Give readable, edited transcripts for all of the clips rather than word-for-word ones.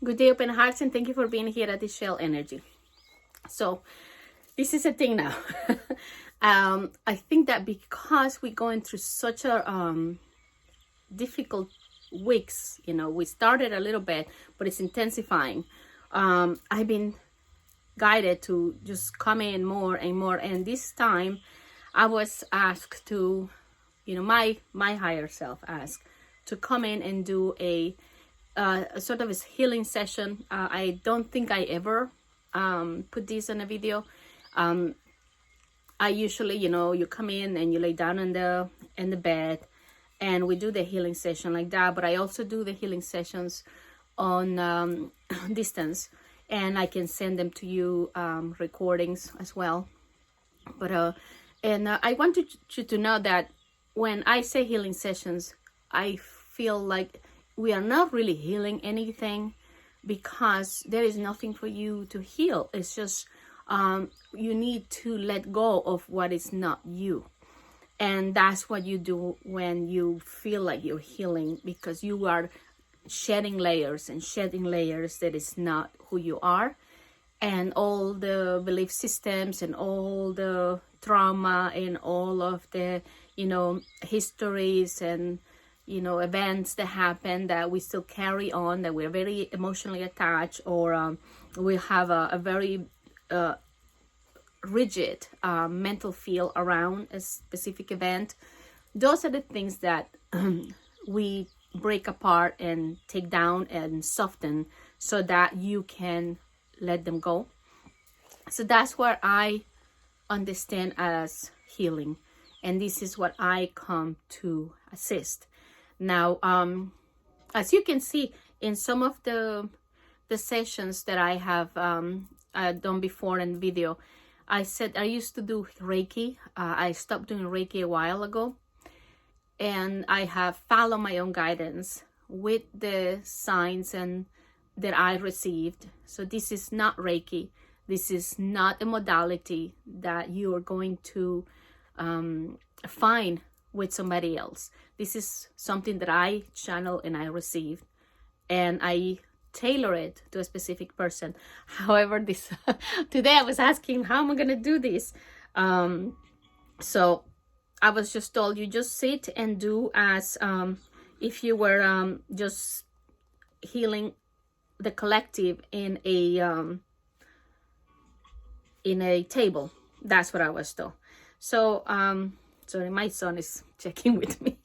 Good day, open hearts, and thank you for being here at Ixchel Energy. So, this is a thing now. I think that because we're going through such a difficult weeks, we started a little bit, but it's intensifying. I've been guided to just come in more and more, and this time I was asked to, my higher self asked to come in and do a sort of a healing session. I don't think I ever put this in a video. I usually, you come in and you lay down in the bed, and we do the healing session like that. But I also do the healing sessions on distance, and I can send them to you, recordings as well. But I wanted you to know that when I say healing sessions, I feel like we are not really healing anything, because there is nothing for you to heal. It's just you need to let go of what is not you. And that's what you do when you feel like you're healing, because you are shedding layers that is not who you are. And all the belief systems and all the trauma and all of the, histories and events that happen that we still carry on, that we're very emotionally attached, or we have a very rigid mental feel around a specific event. Those are the things that we break apart and take down and soften so that you can let them go. So that's what I understand as healing, and this is what I come to assist. Now, as you can see in some of the sessions that I have done before in video, I said I used to do Reiki. I stopped doing Reiki a while ago, and I have followed my own guidance with the signs and that I received. So this is not Reiki. This is not a modality that you are going to find with somebody else. This is something that I channel and I received, and I tailor it to a specific person. However, this today I was asking, how am I going to do this? So I was just told, you just sit and do as if you were just healing the collective in a table. That's what I was told. So sorry, my son is checking with me.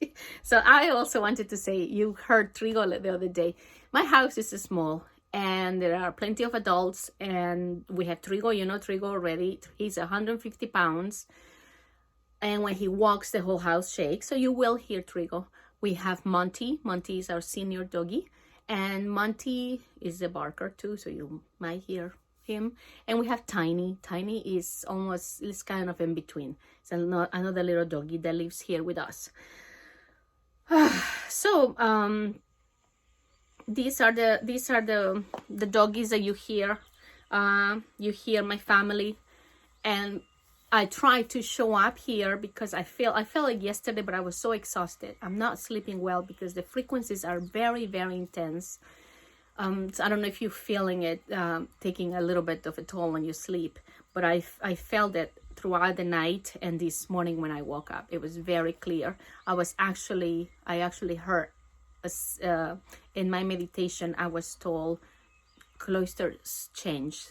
So I also wanted to say, you heard Trigo the other day. My house is small, and there are plenty of adults, and we have Trigo. Trigo already. He's 150 pounds. And when he walks, the whole house shakes. So you will hear Trigo. We have Monty. Monty is our senior doggy. And Monty is the barker too, so you might hear him. And we have Tiny. Tiny is kind of in between. It's another little doggy that lives here with us. So these are the doggies that you hear. You hear my family, and I try to show up here because I felt like yesterday, but I was so exhausted. I'm not sleeping well because the frequencies are very, very intense. So I don't know if you're feeling it, taking a little bit of a toll on your sleep, but I felt it throughout the night, and this morning when I woke up, it was very clear. I actually heard, in my meditation, I was told cloisters change.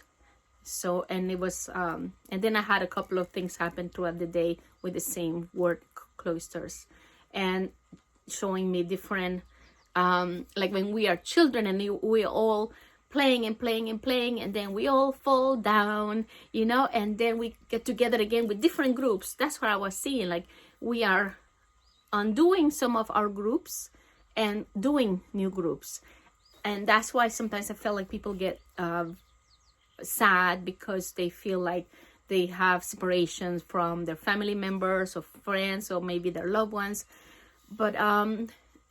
So, and it was, and then I had a couple of things happen throughout the day with the same word, cloisters, and showing me different, like when we are children and we're all playing, and then we all fall down, and then we get together again with different groups. That's what I was seeing. Like, we are undoing some of our groups and doing new groups. And that's why sometimes I feel like people get sad, because they feel like they have separations from their family members or friends or maybe their loved ones. But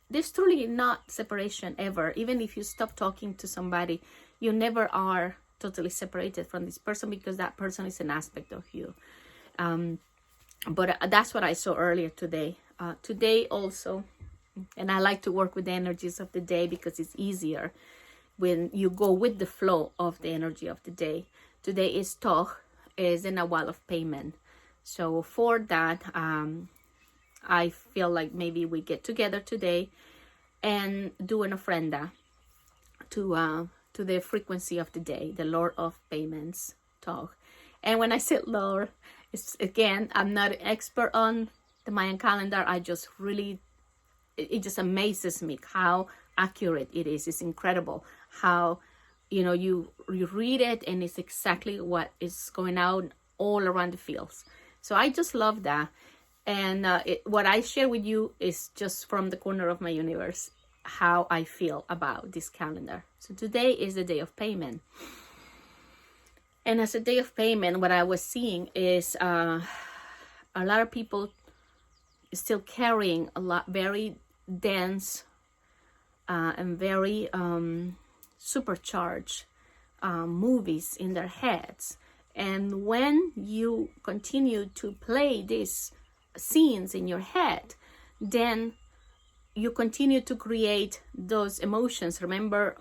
there's truly not separation ever. Even if you stop talking to somebody, you never are totally separated from this person, because that person is an aspect of you. But that's what I saw earlier today. Today also, and I like to work with the energies of the day because it's easier. when you go with the flow of the energy of the day. Today is Toch, is in a wall of payment. So for that, I feel like maybe we get together today and do an ofrenda to the frequency of the day, the Lord of Payments, Toch. And when I say Lord, it's, again, I'm not an expert on the Mayan calendar. I just really, it just amazes me how accurate it is. It's incredible how, you know, you read it and it's exactly what is going out all around the fields. So I just love that. And what I share with you is just from the corner of my universe, how I feel about this calendar. So today is the day of payment. And as a day of payment, what I was seeing is a lot of people still carrying a lot, very dense and very supercharged movies in their heads. And when you continue to play these scenes in your head, then you continue to create those emotions. Remember,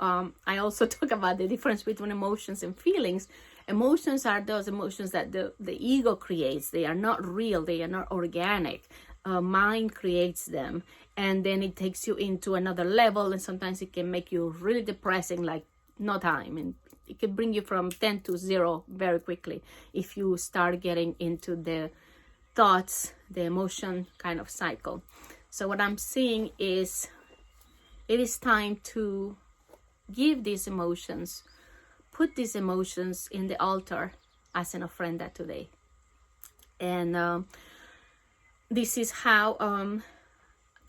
I also talk about the difference between emotions and feelings. Emotions are those emotions that the ego creates. They are not real. They are not organic. Mind creates them, and then it takes you into another level, and sometimes it can make you really depressing, like no time, and it can bring you from 10 to 0 very quickly if you start getting into the thoughts, the emotion kind of cycle. So what I'm seeing is it is time to give these emotions, put these emotions in the altar as an ofrenda today. And this is how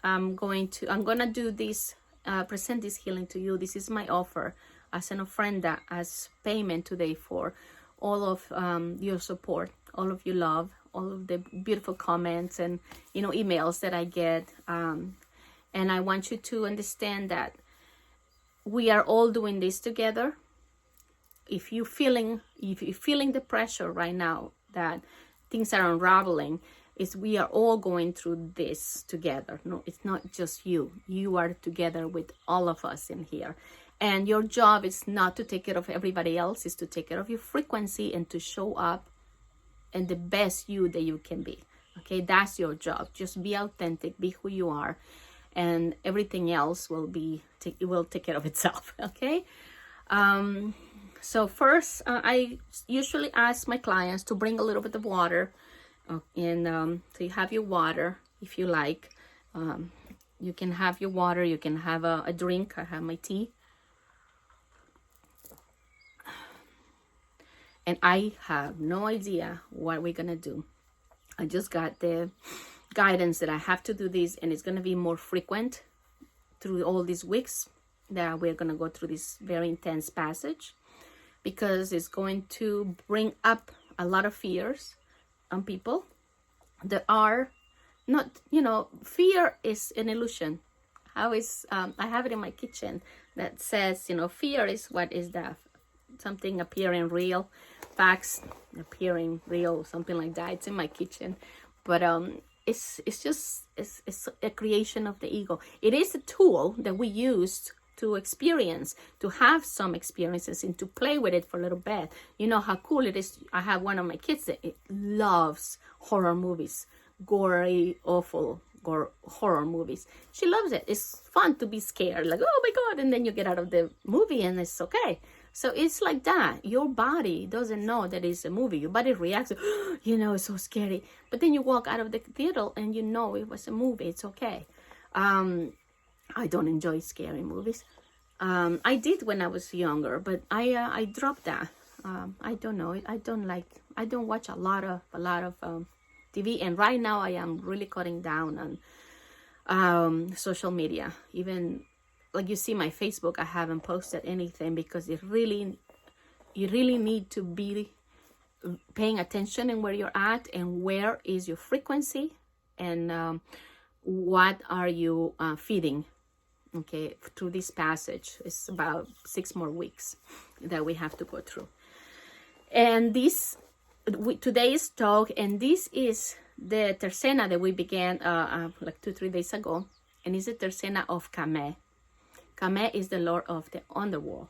I'm gonna do this, present this healing to you. This is my offer as an ofrenda, as payment today for all of your support, all of your love, all of the beautiful comments and, you know, emails that I get. And I want you to understand that we are all doing this together. If you're feeling the pressure right now that things are unraveling, we are all going through this together. No, it's not just you. You are together with all of us in here. And your job is not to take care of everybody else, it's to take care of your frequency and to show up and the best you that you can be. Okay, that's your job. Just be authentic, be who you are, and everything else will take care of itself. Okay. So first, I usually ask my clients to bring a little bit of water, and so you have your water if you like. You can have your water. You can have a drink. I have my tea. And I have no idea what we're gonna do. I just got the guidance that I have to do this, and it's gonna be more frequent through all these weeks that we're gonna go through this very intense passage, because it's going to bring up a lot of fears on people that are not, you know, fear is an illusion. I have it in my kitchen that says, you know, fear is what is that? Something appearing real, facts appearing real, something like that. It's in my kitchen, but it's a creation of the ego. It is a tool that we use to experience, to have some experiences and to play with it for a little bit. You know how cool it is. I have one of my kids that loves horror movies, gory, awful horror movies. She loves it. It's fun to be scared, like, oh my God, and then you get out of the movie and it's okay. So it's like that. Your body doesn't know that it's a movie. Your body reacts, you know, it's so scary. But then you walk out of the theater and you know it was a movie. It's okay. I don't enjoy scary movies. I did when I was younger, but I dropped that. I don't know. I don't watch a lot of TV. And right now I am really cutting down on social media. Even like you see my Facebook, I haven't posted anything because you really need to be paying attention in where you're at and where is your frequency and what are you feeding. Okay, through this passage. It's about 6 more weeks that we have to go through. And today's talk, and this is the tercena that we began like 2-3 days ago, and it's the tercena of Kame. Kame is the lord of the underworld.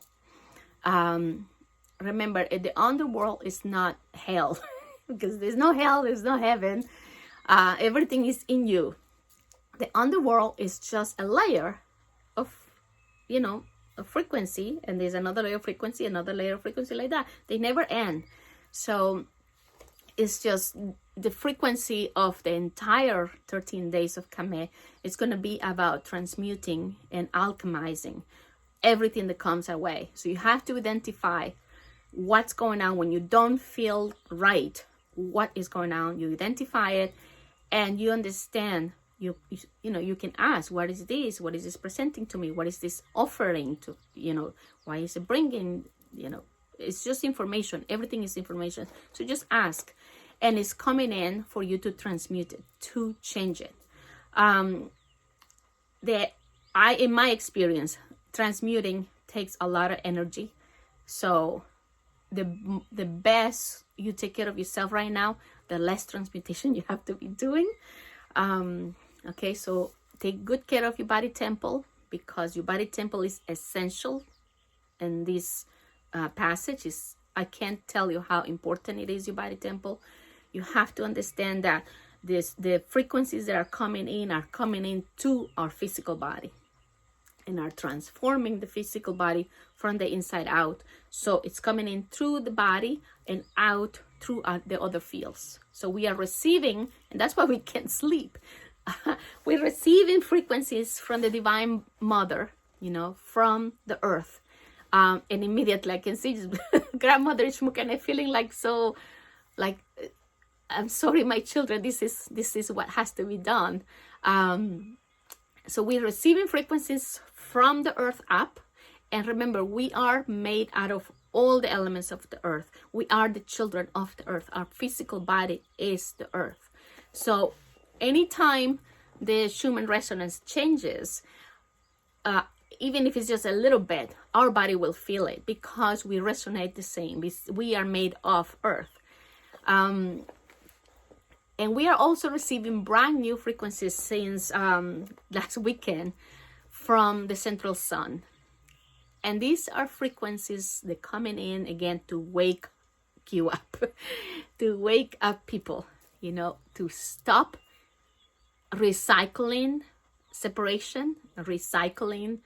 Remember, the underworld is not hell because there's no hell, there's no heaven. Everything is in you. The underworld is just a layer of, a frequency, and there's another layer of frequency, another layer of frequency, like that. They never end. So it's just the frequency of the entire 13 days of Kame. It's going to be about transmuting and alchemizing everything that comes our way. So you have to identify what's going on when you don't feel right. What is going on? You identify it, and you understand. You can ask, what is this? What is this presenting to me? What is this offering to, why is it bringing, it's just information. Everything is information. So just ask, and it's coming in for you to transmute it, to change it. In my experience, transmuting takes a lot of energy. So the best you take care of yourself right now, the less transmutation you have to be doing. Okay, so take good care of your body temple, because your body temple is essential in this passage. I can't tell you how important it is, your body temple. You have to understand that the frequencies that are coming in to our physical body and are transforming the physical body from the inside out. So it's coming in through the body and out through the other fields. So we are receiving, and that's why we can't sleep. We're receiving frequencies from the Divine Mother, from the earth. And immediately I can see Grandmother Ishmukane feeling I'm sorry, my children, this is what has to be done. So we're receiving frequencies from the earth up. And remember, we are made out of all the elements of the earth. We are the children of the earth. Our physical body is the earth. So anytime the Schumann resonance changes, even if it's just a little bit, our body will feel it, because we resonate the same. We are made of earth. And we are also receiving brand new frequencies since last weekend from the central sun. And these are frequencies that coming in again to wake you up, to wake up people, to stop recycling separation, recycling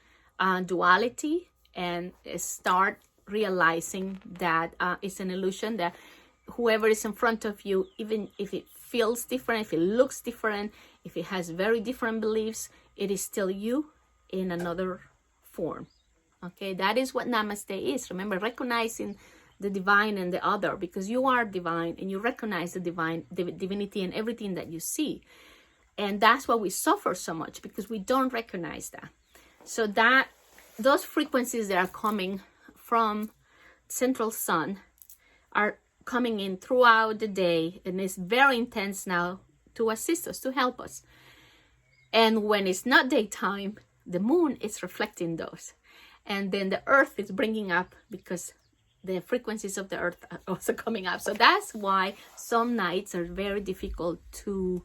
duality, and start realizing that it's an illusion, that whoever is in front of you, even if it feels different, if it looks different, if it has very different beliefs, it is still you in another form. Okay, that is what Namaste is. Remember, recognizing the divine and the other, because you are divine and you recognize the divinity in everything that you see. And that's why we suffer so much, because we don't recognize that. So those frequencies that are coming from central sun are coming in throughout the day, and it's very intense now to assist us, to help us. And when it's not daytime, the moon is reflecting those. And then the earth is bringing up, because the frequencies of the earth are also coming up. So that's why some nights are very difficult to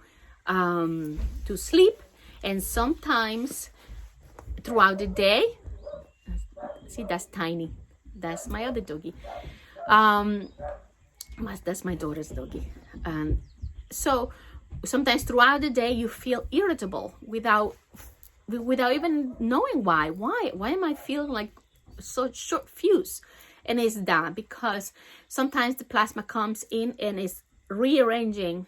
sleep. And sometimes throughout the day, see, that's Tiny. That's my other doggy. That's my daughter's doggy. So sometimes throughout the day, you feel irritable without even knowing why. Why am I feeling like so short fuse? And it's that because sometimes the plasma comes in and is rearranging,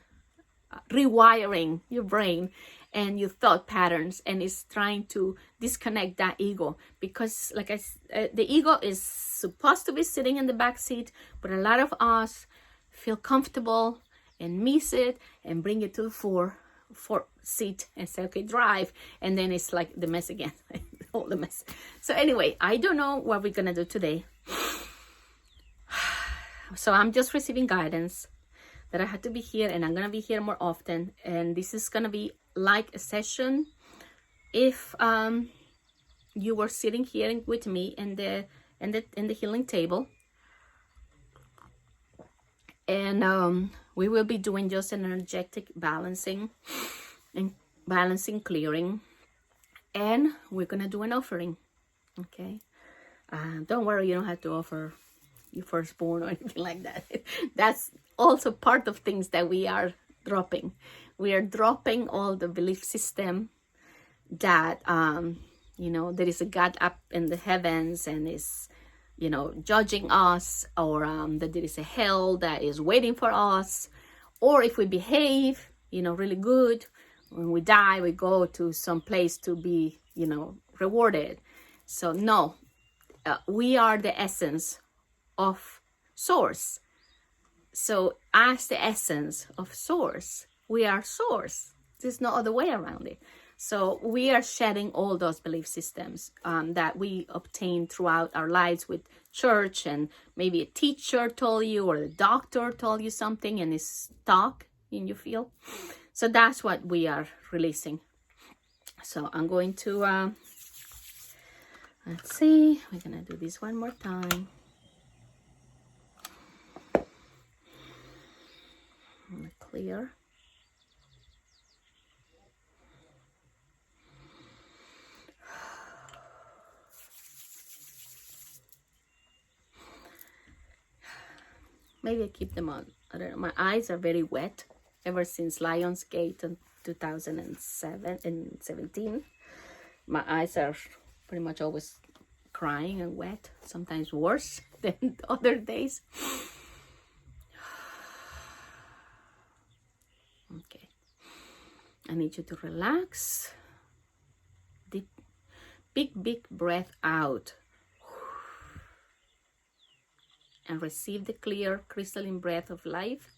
rewiring your brain and your thought patterns, and is trying to disconnect that ego, because the ego is supposed to be sitting in the back seat, but a lot of us feel comfortable and miss it and bring it to the fourth seat and say, okay, drive, and then it's like the mess again. All the mess. So anyway, I don't know what we're gonna do today. So I'm just receiving guidance that I had to be here, and I'm gonna be here more often, and this is gonna be like a session if you were sitting here with me in the healing table, and we will be doing just an energetic balancing and clearing, and we're gonna do an offering. Okay. Don't worry, you don't have to offer your firstborn or anything like that. That's also part of things that we are dropping. We are dropping all the belief system that, there is a God up in the heavens and is, judging us, or that there is a hell that is waiting for us, or if we behave, really good, when we die, we go to some place to be, rewarded. So no, we are the essence of source. So as the essence of source, we are source. There's no other way around it. So we are shedding all those belief systems that we obtained throughout our lives with church, and maybe a teacher told you or a doctor told you something and it's stuck in your field. So that's what we are releasing. So I'm going to, let's see, we're going to do this one more time. I'm going to clear. Maybe I keep them on. I don't know. My eyes are very wet ever since Lionsgate in 2007 and 17. My eyes are pretty much always crying and wet, sometimes worse than other days. Okay. I need you to relax. Deep, big breath out. And receive the clear, crystalline breath of life.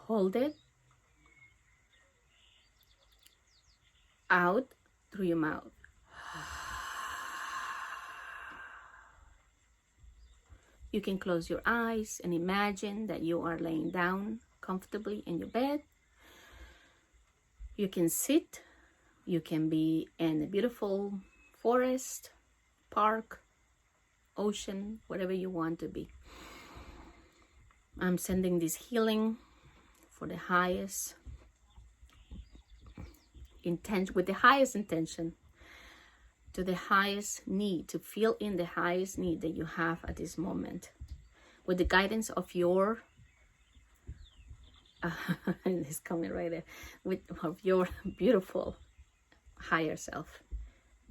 Hold it. Out through your mouth. You can close your eyes and imagine that you are laying down comfortably in your bed. You can sit. You can be in a beautiful forest, park, ocean, whatever you want to be. I'm sending this healing for the highest intent, with the highest intention, to the highest need, to fill in the highest need that you have at this moment, with the guidance of your it's coming right there, of your beautiful higher self.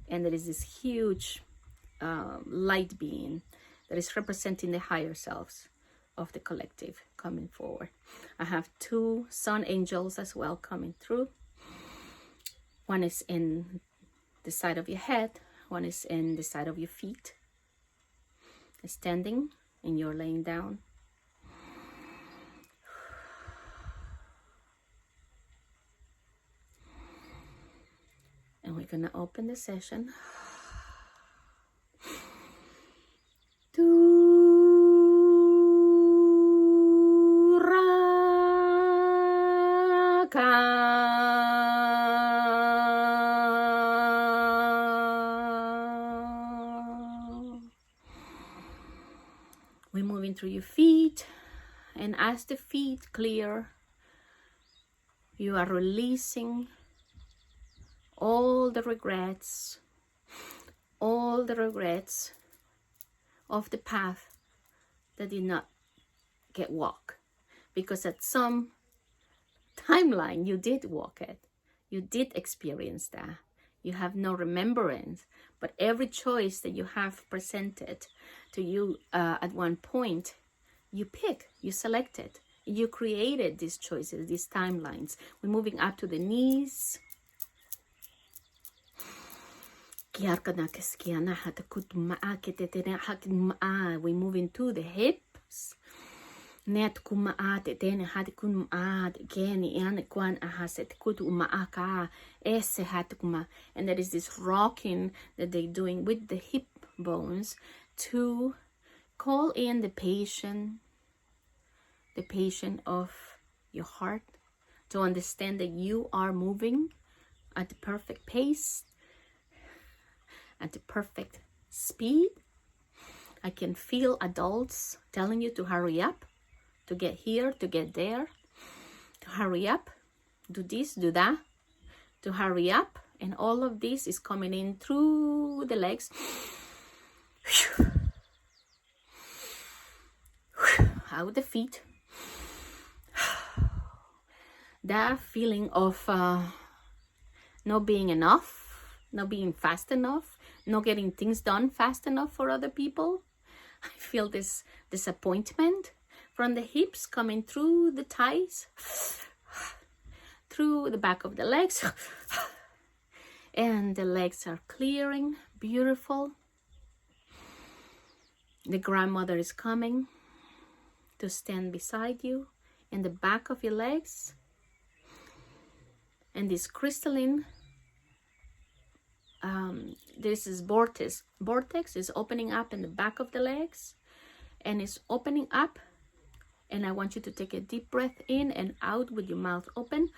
And there is this huge light being that is representing the higher selves of the collective coming forward. I have two sun angels as well coming through. One is in the side of your head, one is in the side of your feet, standing, and you're laying down. And we're gonna open the session. We're moving through your feet, and as the feet clear, you are releasing all the regrets of the path that did not get walked, because at some timeline you did walk it, you did experience that. You have no remembrance, but every choice that you have presented to you at one point, you pick, you selected, you created these choices, these timelines. We're moving up to the knees. We're moving to the hips. And there is this rocking that they're doing with the hip bones to call in the patient of your heart, to understand that you are moving at the perfect pace, at the perfect speed. I can feel adults telling you to hurry up, to get here, to get there, to hurry up, do this, do that, to hurry up And all of this is coming in through the legs. Out the feet. That feeling of not being enough, not being fast enough, not getting things done fast enough for other people. I feel this disappointment from the hips coming through the thighs, through the back of the legs. And the legs are clearing, beautiful. The grandmother is coming to stand beside you in the back of your legs. And this crystalline, this is vortex is opening up in the back of the legs, and it's opening up. And I want you to take a deep breath in and out with your mouth open.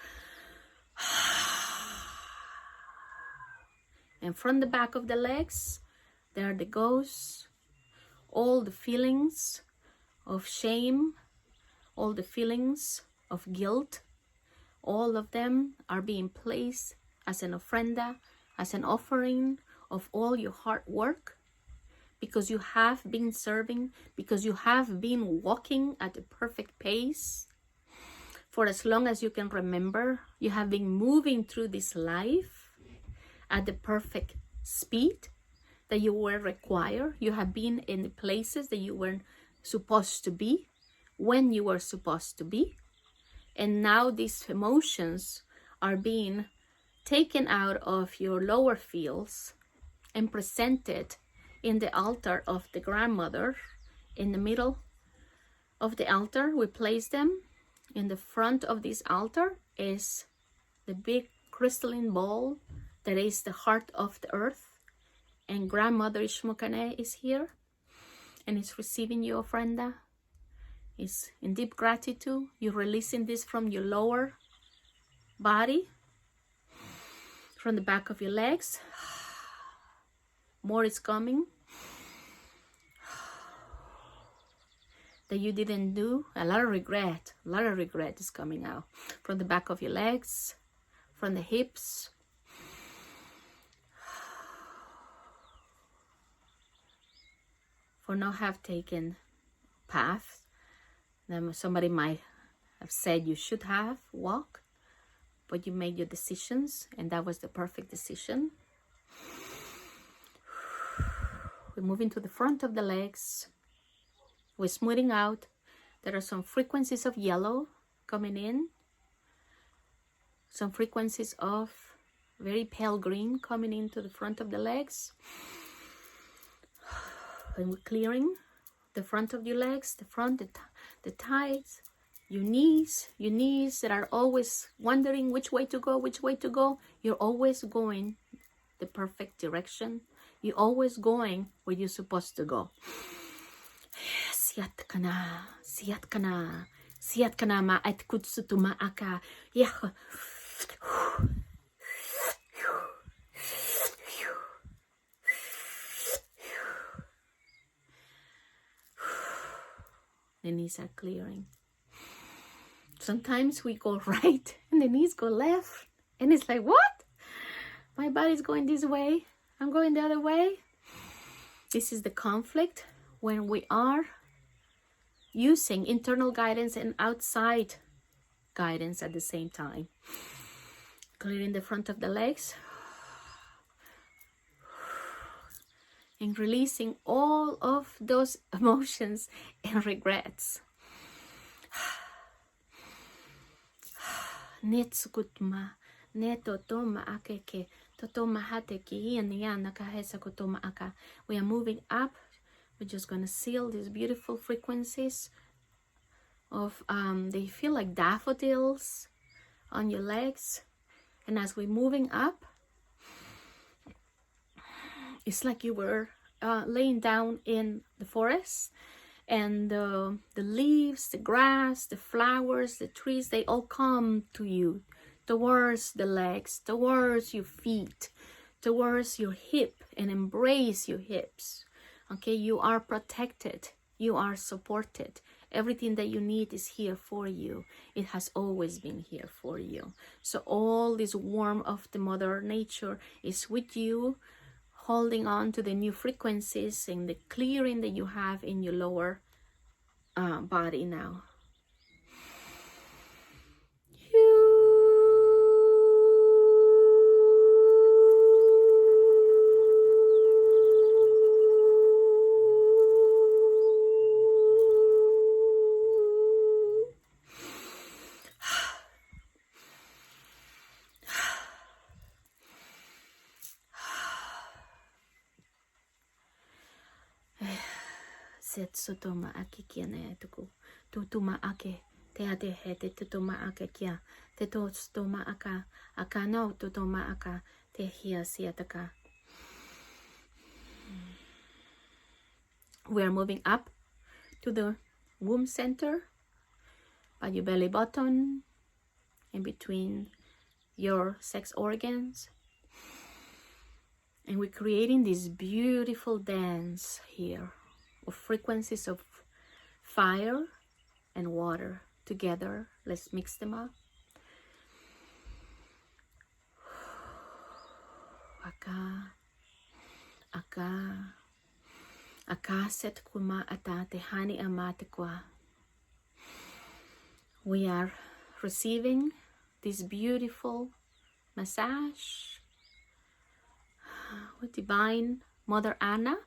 And from the back of the legs, there it goes. All the feelings of shame, all the feelings of guilt, all of them are being placed as an ofrenda, as an offering of all your hard work, because you have been serving, because you have been walking at a perfect pace. For as long as you can remember, you have been moving through this life at the perfect speed that you were required. You have been in the places that you weren't supposed to be, when you were supposed to be. And now these emotions are being taken out of your lower fields and presented in the altar of the grandmother. In the middle of the altar, we place them. In the front of this altar is the big crystalline ball that is the heart of the earth. And grandmother Ishmokane is here and is receiving your ofrenda. Is in deep gratitude. You're releasing this from your lower body, from the back of your legs. More is coming that you didn't do. A lot of regret is coming out from the back of your legs, from the hips. For not have taken path. Then somebody might have said you should have walked, but you made your decisions, and that was the perfect decision. We're moving to the front of the legs. We're smoothing out. There are some frequencies of yellow coming in. Some frequencies of very pale green coming into the front of the legs. And we're clearing the front of your legs, the front, the thighs, your knees that are always wondering which way to go. You're always going the perfect direction. You're always going where you're supposed to go. Siat kana ma'at kutsutu ma'aka. The knees are clearing. Sometimes we go right and the knees go left. And it's like, what? My body's going this way. I'm going the other way. This is the conflict when we are using internal guidance and outside guidance at the same time. Clearing the front of the legs. And releasing all of those emotions and regrets. Netsukutma, netotoma akeke, totoma hateki, ianiana kahesa kotoma aka. We are moving up. We're just gonna seal these beautiful frequencies of they feel like daffodils on your legs. And as we're moving up, it's like you were laying down in the forest, and the leaves, the grass, the flowers, the trees, they all come to you, towards the legs, towards your feet, towards your hip, and embrace your hips. Okay, you are protected, you are supported, Everything that you need is here for you. It has always been here for you. So all this warmth of the Mother Nature is with you, holding on to the new frequencies and the clearing that you have in your lower body now. Set sotoma ake kia ne tuku. Tutuma ake te ate he te tutuma ake kia. Te to stoma aka. Aka no tutuma aka te hia siataka. We are moving up to the womb center by your belly button, in between your sex organs. And we're creating this beautiful dance here of frequencies of fire and water together. Let's mix them up. Aka, aka, aka set kuma ata te hani amate kwa. We are receiving this beautiful massage with Divine Mother Anna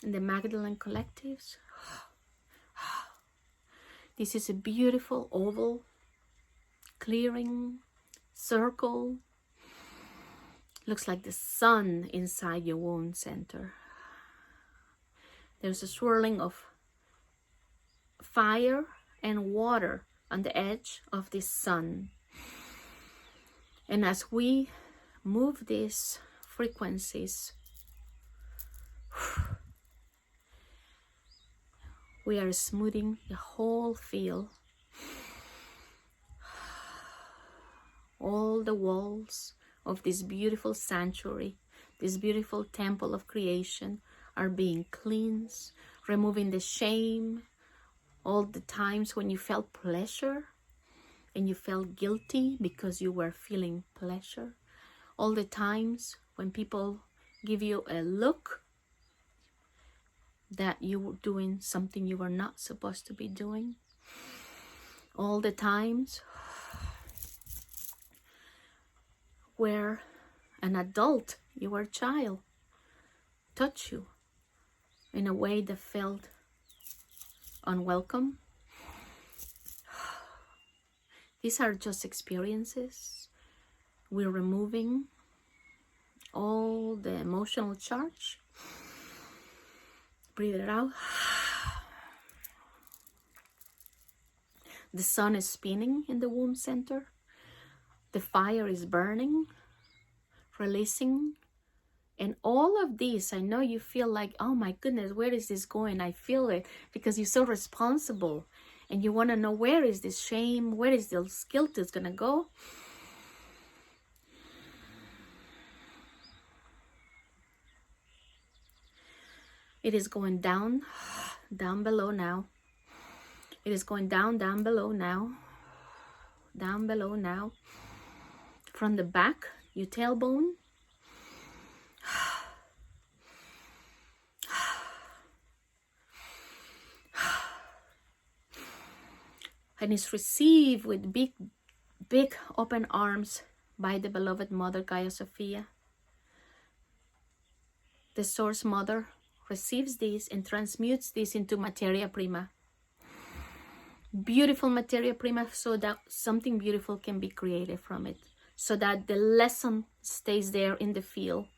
and the Magdalene Collectives. This is a beautiful oval clearing circle. Looks like the sun inside your womb center. There's a swirling of fire and water on the edge of this sun. And as we move these frequencies, we are smoothing the whole field. All the walls of this beautiful sanctuary, this beautiful temple of creation, are being cleansed, removing the shame, all the times when you felt pleasure and you felt guilty because you were feeling pleasure, all the times when people give you a look that you were doing something you were not supposed to be doing, all the times where an adult, you were a child, touched you in a way that felt unwelcome. These are just experiences. We're removing all the emotional charge. Breathe it out. The sun is spinning in the womb center. The fire is burning, releasing. And all of this, I know you feel like, oh my goodness, where is this going? I feel it because you're so responsible. And you want to know, where is this shame? Where is this guilt is going to go? It is going down, down below now. It is going down, down below now. Down below now. From the back, your tailbone. And it's received with big, big open arms by the beloved Mother Gaia Sophia. The Source Mother receives this and transmutes this into materia prima. Beautiful materia prima, so that something beautiful can be created from it. So that the lesson stays there in the field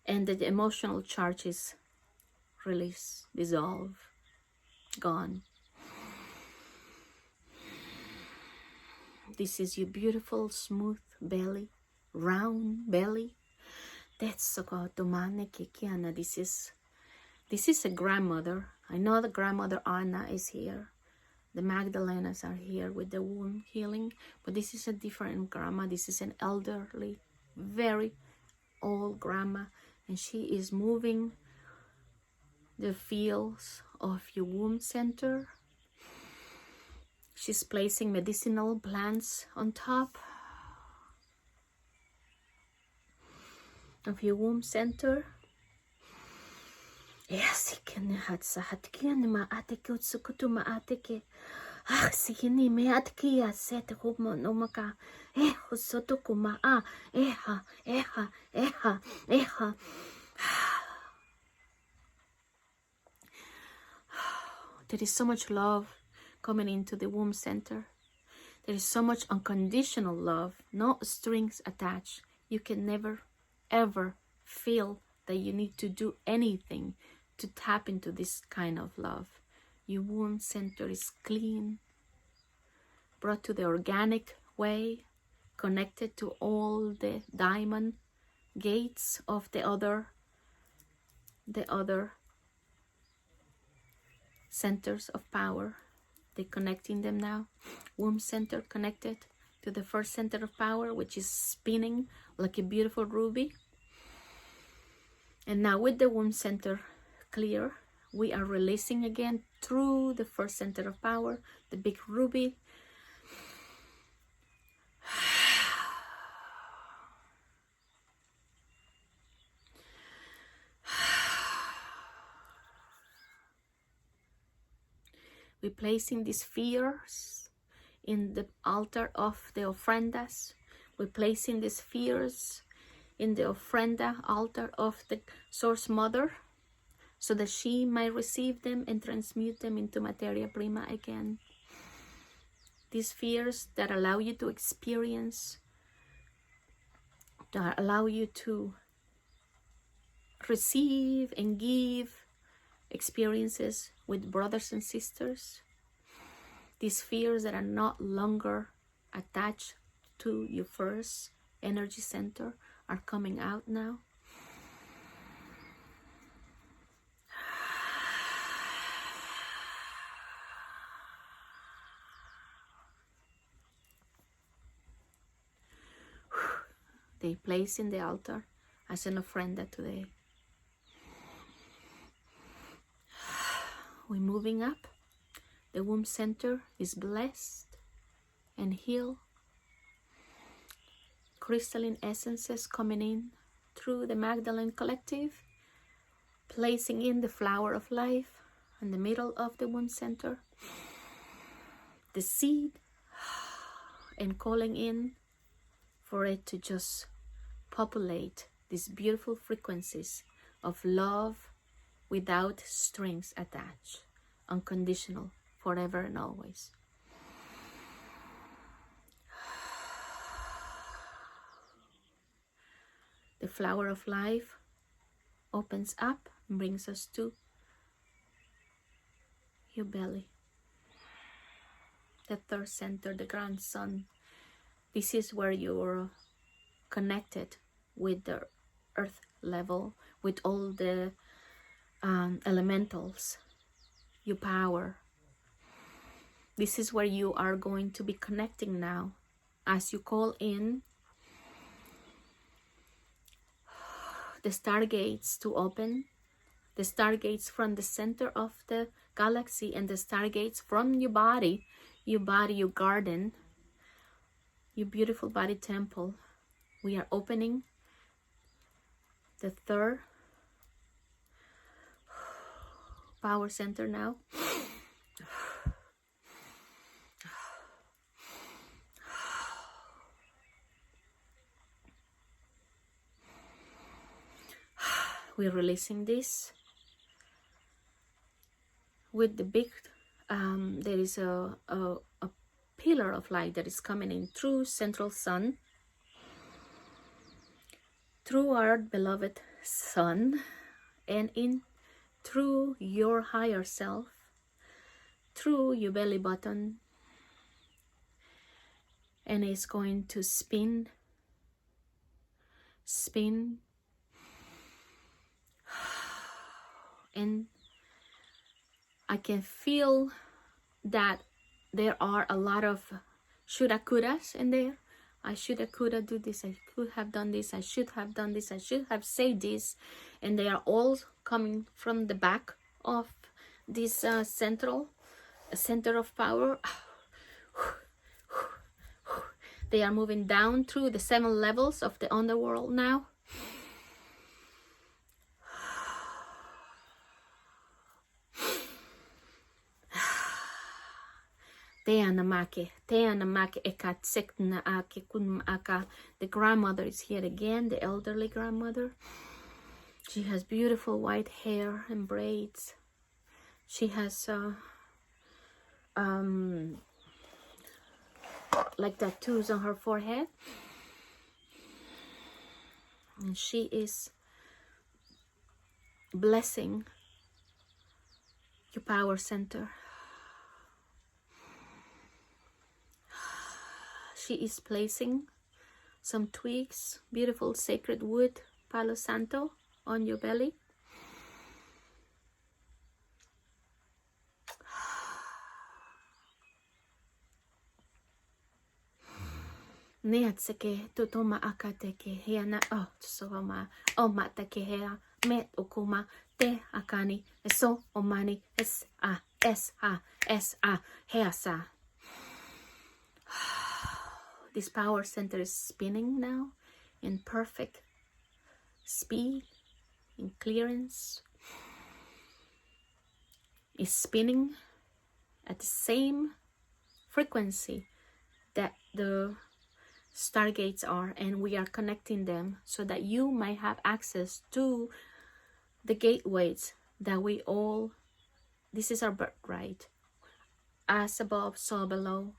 and the emotional charge is released, dissolved, gone. This is your beautiful, smooth belly, round belly. That's so good. This is a grandmother. I know the grandmother Anna is here. The Magdalenas are here with the womb healing. But this is a different grandma. This is an elderly, very old grandma. And she is moving the fields of your womb center. She's placing medicinal plants on top of your womb center. Yes, can hat sahat kian ma atike utsukutu ma atike. Ah, sigini me atki ya set humo no maka. Usoto kuma eha. There is so much love coming into the womb center. There is so much unconditional love, no strings attached. You can never, ever feel that you need to do anything to tap into this kind of love. Your womb center is clean, brought to the organic way, connected to all the diamond gates of the other centers of power. They're connecting them now. Womb center connected to the first center of power, which is spinning like a beautiful ruby. And now with the womb center clear, we are releasing again through the first center of power, the big ruby. We're placing these spheres in the altar of the ofrendas. We're placing these spheres in the ofrenda altar of the Source Mother, so that she might receive them and transmute them into materia prima again. These spheres that allow you to experience, that allow you to receive and give experiences with brothers and sisters. These spheres that are not longer attached to your first energy center are coming out now. They place in the altar as an ofrenda today. We're moving up. The womb center is blessed and healed. Crystalline essences coming in through the Magdalene Collective, placing in the flower of life in the middle of the womb center, the seed, and calling in for it to just populate these beautiful frequencies of love without strings attached, unconditional, forever and always. The flower of life opens up and brings us to your belly, the third center, the grand sun. This is where you're connected with the earth level, with all the elementals, your power. This is where you are going to be connecting now as you call in the stargates to open, the stargates from the center of the galaxy, and the stargates from your body, your garden, your beautiful body temple. We are opening the third power center now. We're releasing this with the big there is a pillar of light that is coming in through central sun, through our beloved sun, and in through your higher self, through your belly button, and it's going to spin, and I can feel that there are a lot of shoulda couldas in there. I shoulda coulda do this, I could have done this, I should have done this, I should have said this, and they are all coming from the back of this center of power. They are moving down through the 7 levels of the underworld now. The grandmother is here again, the elderly grandmother. She has beautiful white hair and braids. She has like tattoos on her forehead, and she is blessing your power center. She is placing some twigs, beautiful sacred wood, Palo Santo, on your belly. Neatseke tutoma akateke hiana oh tsoma o matake hea met okuma te akani eso omani es a heasa. This power center is spinning now in perfect speed, in clearance. It's spinning at the same frequency that the stargates are, and we are connecting them so that you might have access to the gateways that we all, this is our birthright. As above, so below.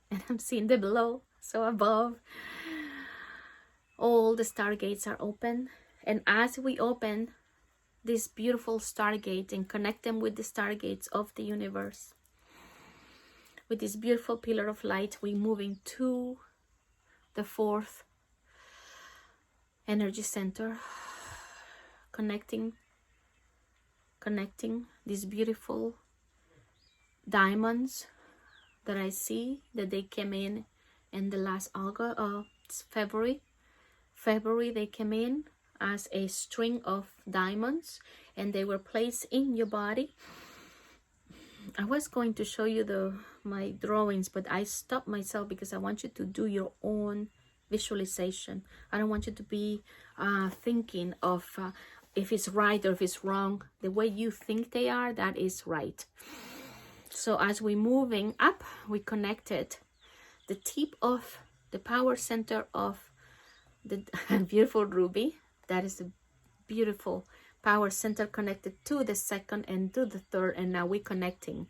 And I'm seeing the below, so above. All the stargates are open, and as we open this beautiful stargate and connect them with the stargates of the universe, with this beautiful pillar of light, we're moving to the 4th energy center, connecting these beautiful diamonds that I see that they came in the last February they came in as a string of diamonds, and they were placed in your body. I was going to show you my drawings, but I stopped myself because I want you to do your own visualization. I don't want you to be thinking of if it's right or if it's wrong. The way you think they are, that is right. So as we're moving up, we connected the tip of the power center of the beautiful ruby. That is a beautiful power center connected to the 2nd and to the 3rd, and now we're connecting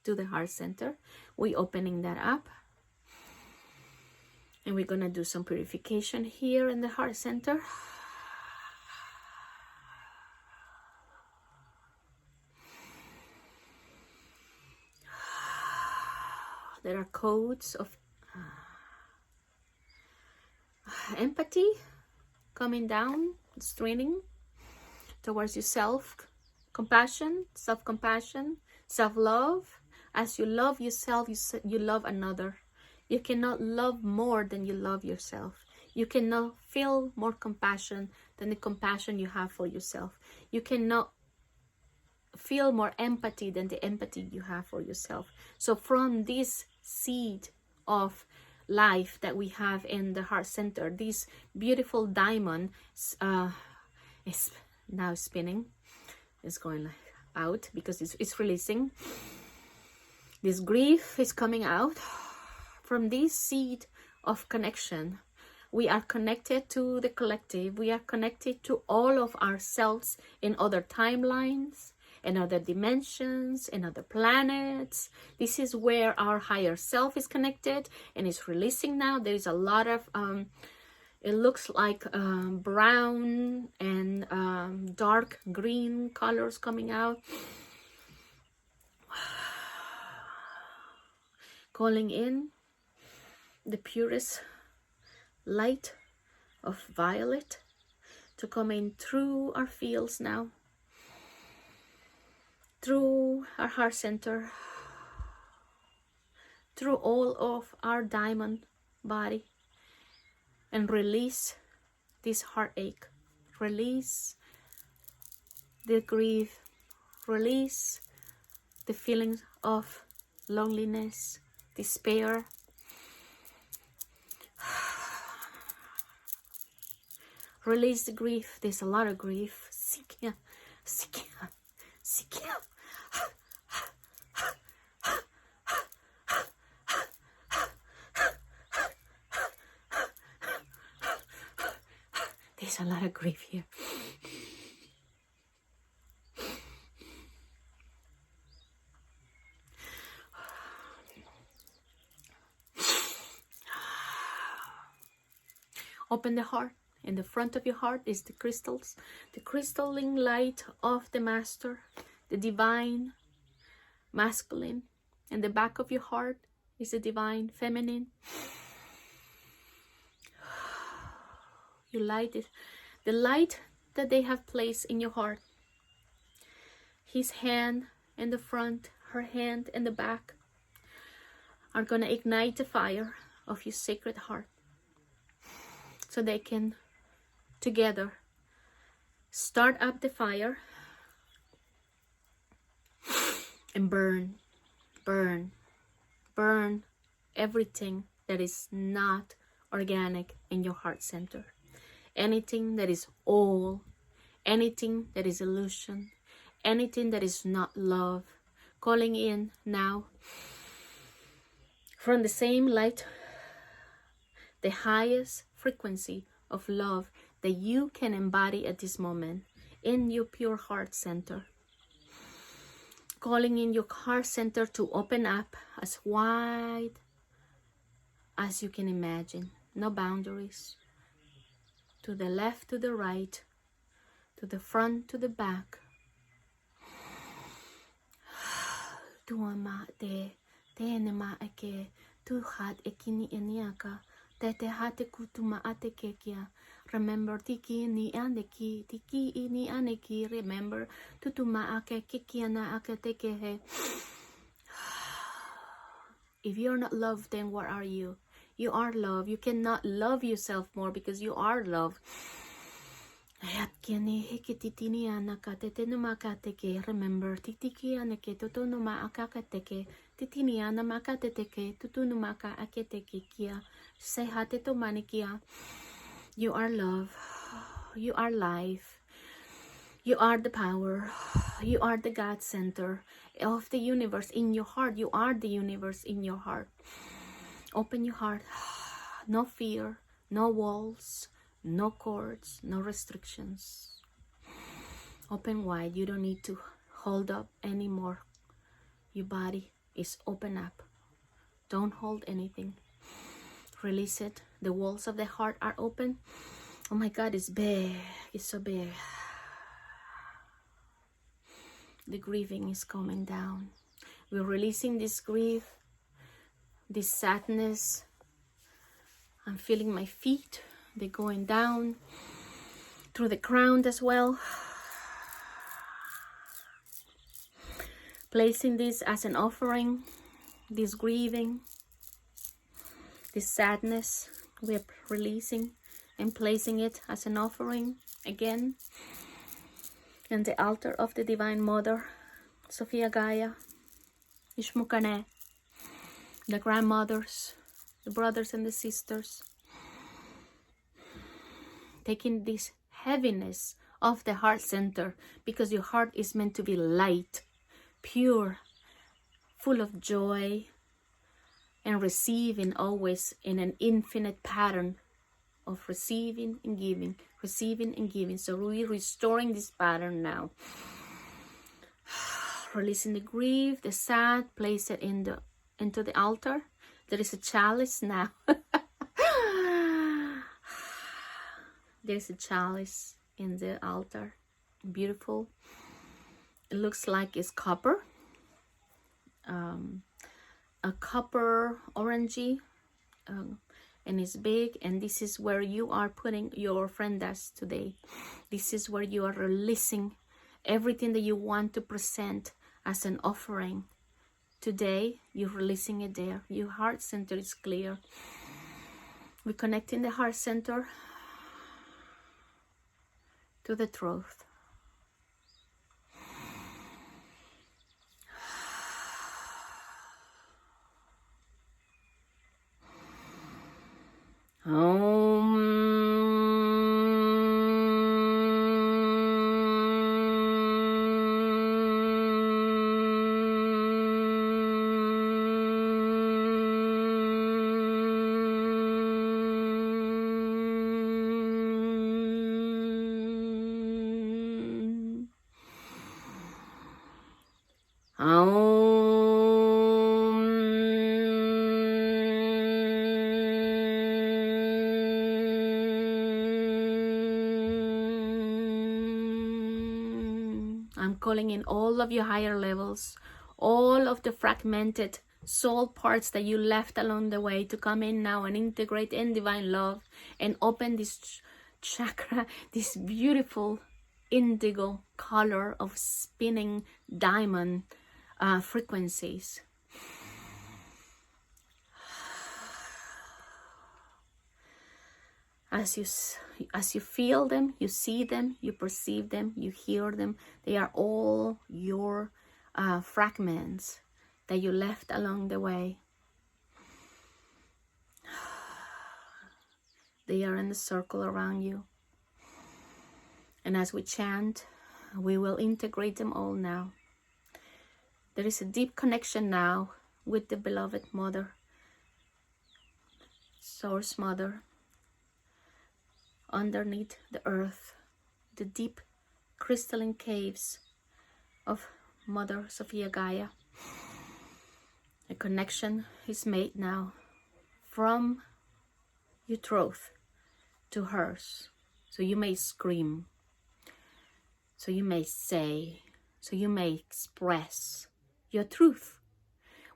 to the heart center. We're opening that up, and we're gonna do some purification here in the heart center. There are codes of empathy coming down, straining towards yourself, compassion, self-compassion, self-love. As you love yourself, you love another. You cannot love more than you love yourself. You cannot feel more compassion than the compassion you have for yourself. You cannot feel more empathy than the empathy you have for yourself. So from this seed of life that we have in the heart center, this beautiful diamond is now spinning. It's going out because it's releasing. This grief is coming out from this seed of connection. We are connected to the collective. We are connected to all of ourselves in other timelines, in other dimensions, in other planets. This is where our higher self is connected and is releasing now. There is a lot of it looks like brown and dark green colors coming out, calling in the purest light of violet to come in through our fields now, through our heart center, through all of our diamond body, and release this heartache, release the grief. Release the feelings of loneliness, despair. Release the grief. There's a lot of grief. Sikia, sikia, sikia. There's a lot of grief here. Open the heart. In the front of your heart is the crystals, the crystalline light of the Master, the divine masculine. In the back of your heart is the divine feminine. You light it. The light that they have placed in your heart. His hand in the front, her hand in the back, are going to ignite the fire of your sacred heart. So they can together start up the fire and burn, burn, burn everything that is not organic in your heart center. Anything that is all, anything that is illusion, anything that is not love, calling in now from the same light, the highest frequency of love that you can embody at this moment in your pure heart center. Calling in your heart center to open up as wide as you can imagine. No boundaries. To the left, to the right, to the front, to the back. Tuama te nema ake tu hat ekini eniaka. Tete hate kutuma ate kekia. Remember tiki ni aneki, tiki ini aneki. Remember tutuma ake kikiana ake tekehe. If you're not loved, then what are you? You are love. You cannot love yourself more because you are love. Remember titiki aneke totonuma akakateke. Titiniana makateteke tutunumaka aketekikia. Sehate to manikia. You are love. You are life. You are the power. You are the God center of the universe in your heart. You are the universe in your heart. Open your heart. No fear, no walls, no cords, no restrictions. Open wide. You don't need to hold up anymore. Your body is open up. Don't hold anything. Release it. The walls of the heart are open. Oh my God, it's big. It's so big. The grieving is coming down. We're releasing this grief, this sadness. I'm feeling my feet. They're going down through the crown as well. Placing this as an offering, this grieving, this sadness, we're releasing and placing it as an offering again in the altar of the Divine Mother, Sophia Gaia, Ishmukane, the grandmothers, the brothers and the sisters, taking this heaviness of the heart center, because your heart is meant to be light, pure, full of joy, and receiving always in an infinite pattern of receiving and giving, receiving and giving. So we're restoring this pattern now. Releasing the grief, the sad, place it into the altar. There is a chalice now. There's a chalice in the altar. Beautiful. It looks like it's copper. A copper orangey. And it's big, and this is where you are putting your ofrendas today. This is where you are releasing everything that you want to present as an offering. Today, you're releasing it there. Your heart center is clear. We're connecting the heart center to the truth. I'm calling in all of your higher levels, all of the fragmented soul parts that you left along the way to come in now and integrate in divine love and open this chakra, this beautiful indigo color of spinning diamond frequencies. As you feel them, you see them, you perceive them, you hear them, they are all your fragments that you left along the way. They are in the circle around you. And as we chant, we will integrate them all now. There is a deep connection now with the beloved Mother, Source Mother, underneath the earth, the deep crystalline caves of Mother Sophia Gaia. A connection is made now from your throat to hers. So you may scream, so you may say, so you may express your truth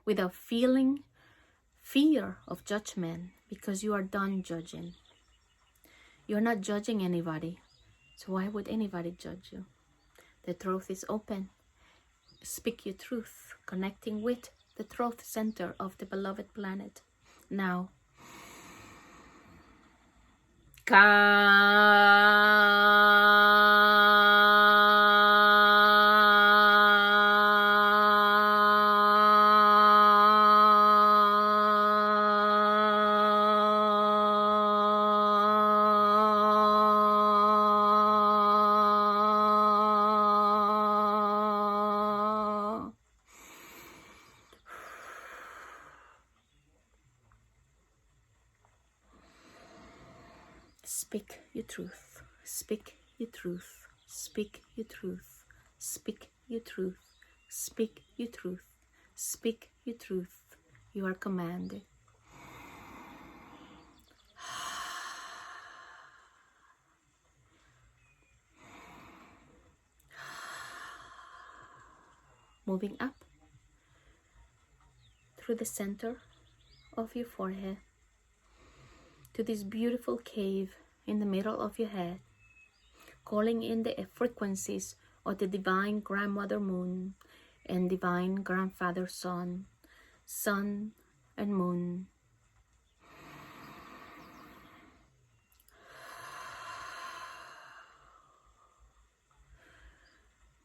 without feeling fear of judgment, because you are done judging. You're not judging anybody, so why would anybody judge you? The truth is open. Speak your truth, connecting with the truth center of the beloved planet. Now, speak your truth, speak your truth, speak your truth, speak your truth, speak your truth, speak your truth. You are commanded. Moving up through the center of your forehead to this beautiful cave in the middle of your head, calling in the frequencies of the divine grandmother moon and divine grandfather sun, sun and moon.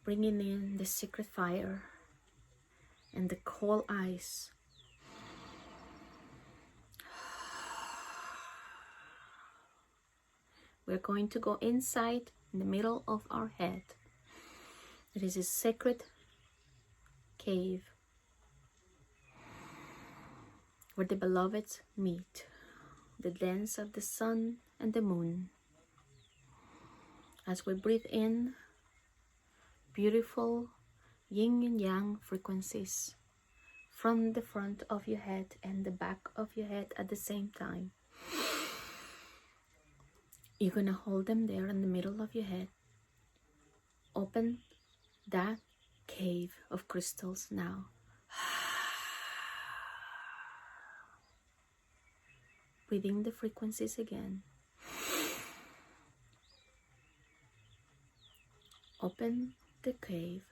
Bringing in the secret fire and the cold ice. We're going to go inside in the middle of our head. It is a sacred cave where the beloveds meet, the dance of the sun and the moon. As we breathe in beautiful yin and yang frequencies from the front of your head and the back of your head at the same time. You're gonna hold them there in the middle of your head. Open that cave of crystals now. Breathing the frequencies again. Open the cave.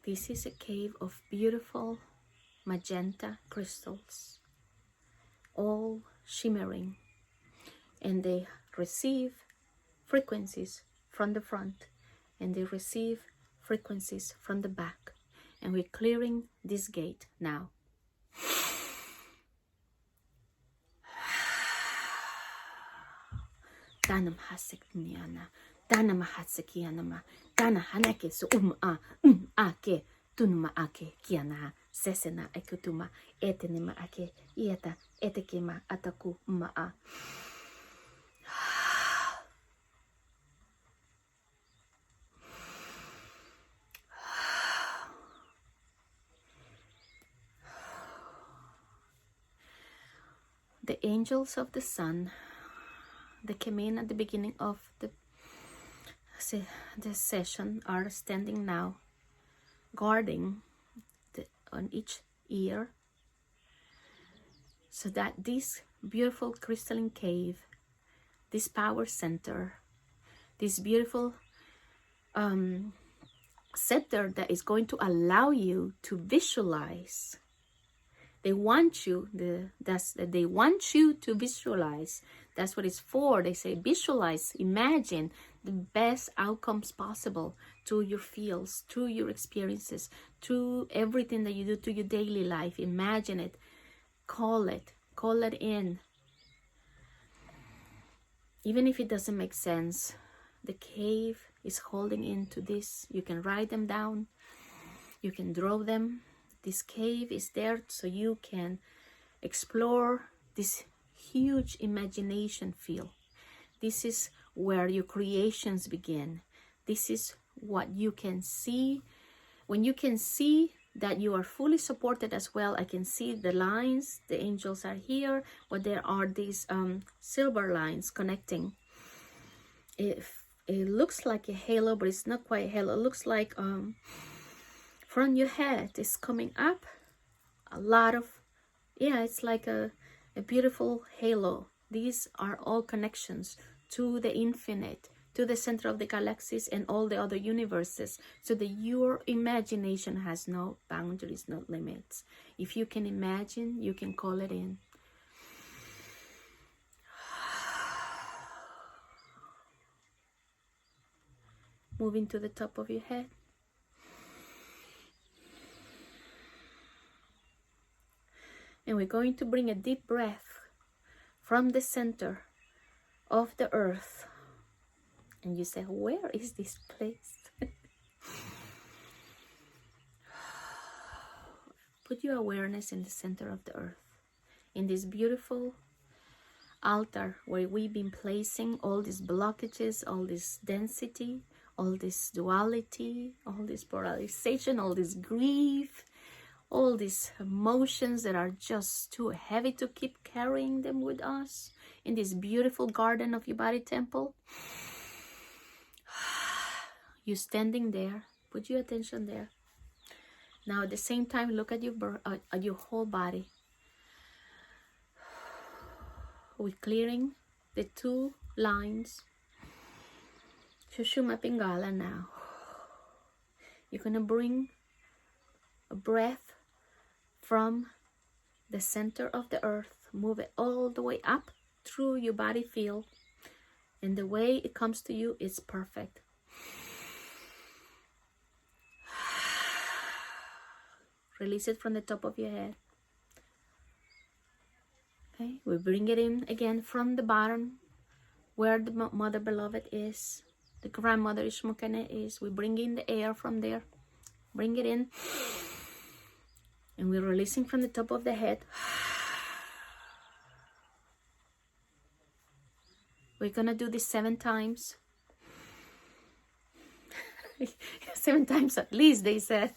This is a cave of beautiful magenta crystals, all shimmering, and they receive frequencies from the front and they receive frequencies from the back, and we're clearing this gate now. Dana mahasik miana. Dana mahasik kianama. Dana hanake so ake. Tunuma ake kiana. Sesena ekutuma. Etenema ake. Ieta etekema ataku maa. The angels of the sun, they came in at the beginning of the session, are standing now, guarding on each ear, so that this beautiful crystalline cave, this power center, this beautiful center that is going to allow you to visualize. They want you, they want you to visualize. That's what it's for. They say visualize, imagine the best outcomes possible to your fields, to your experiences, to everything that you do, to your daily life. Imagine it, call it in. Even if it doesn't make sense, the cave is holding into this. You can write them down, you can draw them. This cave is there so you can explore this huge imagination field. This is where your creations begin. This is what you can see. When you can see that you are fully supported as well, I can see the lines, the angels are here, but there are these silver lines connecting. It looks like a halo, but it's not quite a halo. It looks like from your head is coming up a lot of, it's like a beautiful halo. These are all connections to the infinite, to the center of the galaxies and all the other universes, so that your imagination has no boundaries, no limits. If you can imagine, you can call it in. Moving to the top of your head. And we're going to bring a deep breath from the center of the earth. And you say, where is this place? Put your awareness in the center of the earth, in this beautiful altar where we've been placing all these blockages, all this density, all this duality, all this polarization, all this grief, all these emotions that are just too heavy to keep carrying them with us in this beautiful garden of your body temple. You standing there, put your attention there. Now at the same time, look at your whole body. We're clearing the two lines. Shushuma Pingala now. You're gonna bring a breath from the center of the earth, move it all the way up through your body field, and the way it comes to you is perfect. Release it from the top of your head. Okay, we bring it in again from the bottom, where the mother beloved is, the grandmother Ishmukane is. We bring in the air from there, bring it in. And we're releasing from the top of the head. We're gonna do this 7 times. 7 times at least, they said.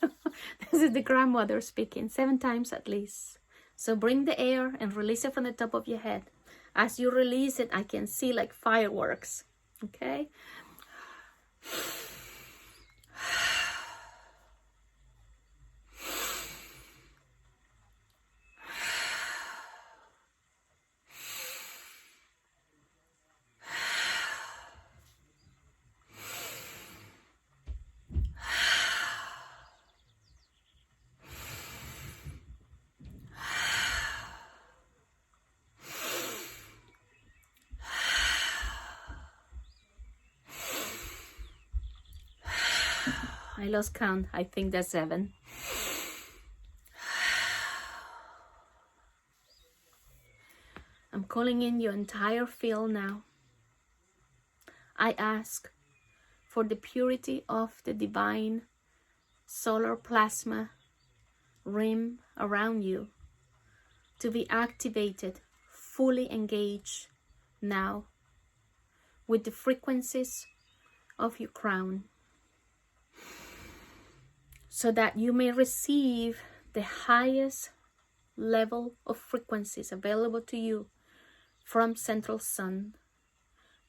This is the grandmother speaking. 7 times at least. So bring the air and release it from the top of your head. As you release it, I can see like fireworks. Okay? I lost count. I think that's 7. I'm calling in your entire field now. I ask for the purity of the divine solar plasma rim around you to be activated, fully engaged now with the frequencies of your crown, so that you may receive the highest level of frequencies available to you from Central Sun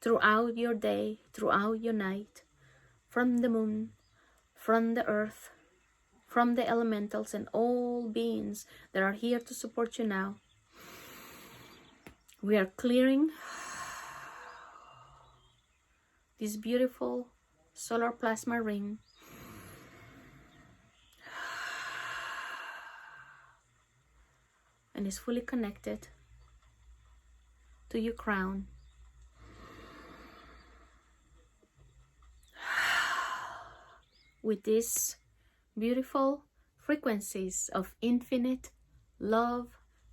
throughout your day, throughout your night, from the moon, from the earth, from the elementals and all beings that are here to support you now. We are clearing this beautiful solar plasma ring and is fully connected to your crown. With these beautiful frequencies of infinite love,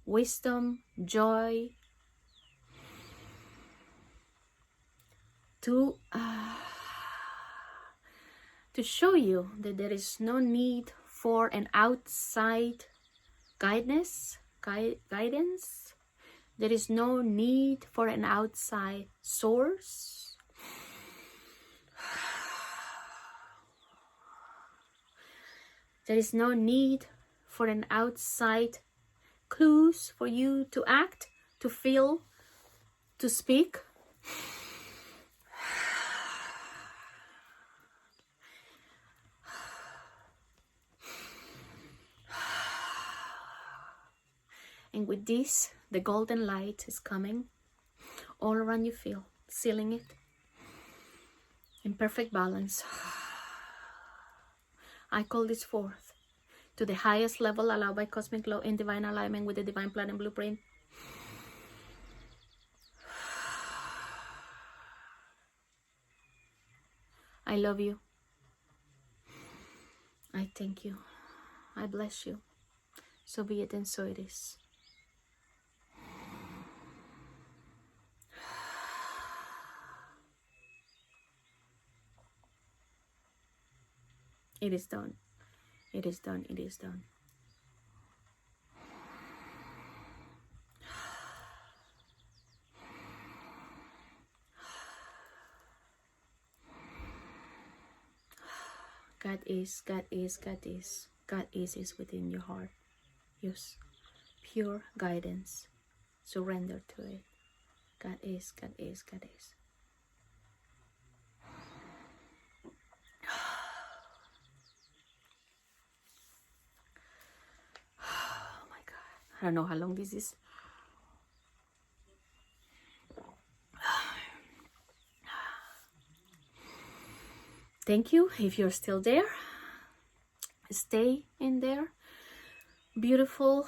wisdom, joy, to show you that there is no need for an outside guidance. There is no need for an outside source. There is no need for an outside clues for you to act, to feel, to speak. And with this, the golden light is coming all around you, feel, sealing it in perfect balance. I call this forth to the highest level allowed by cosmic law in divine alignment with the divine plan and blueprint. I love you. I thank you. I bless you. So be it and so it is. It is done. It is done. It is done. God is, God is, God is. God is within your heart. Use pure guidance. Surrender to it. God is, God is, God is. Oh my God. I don't know how long this is. Thank you. If you're still there, stay in there. Beautiful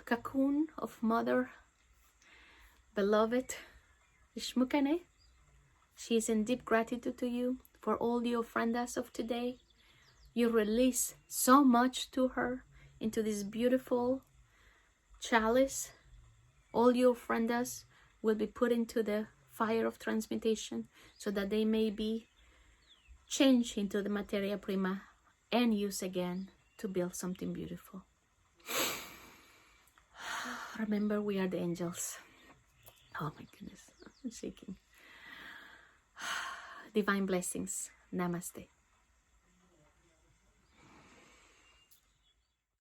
cocoon of Mother, beloved Ishmukane. She is in deep gratitude to you for all the ofrendas of today. You release so much to her into this beautiful chalice. All your ofrendas will be put into the fire of transmutation so that they may be changed into the materia prima and used again to build something beautiful. Remember, we are the angels. Oh my goodness, I'm shaking. Divine blessings. Namaste.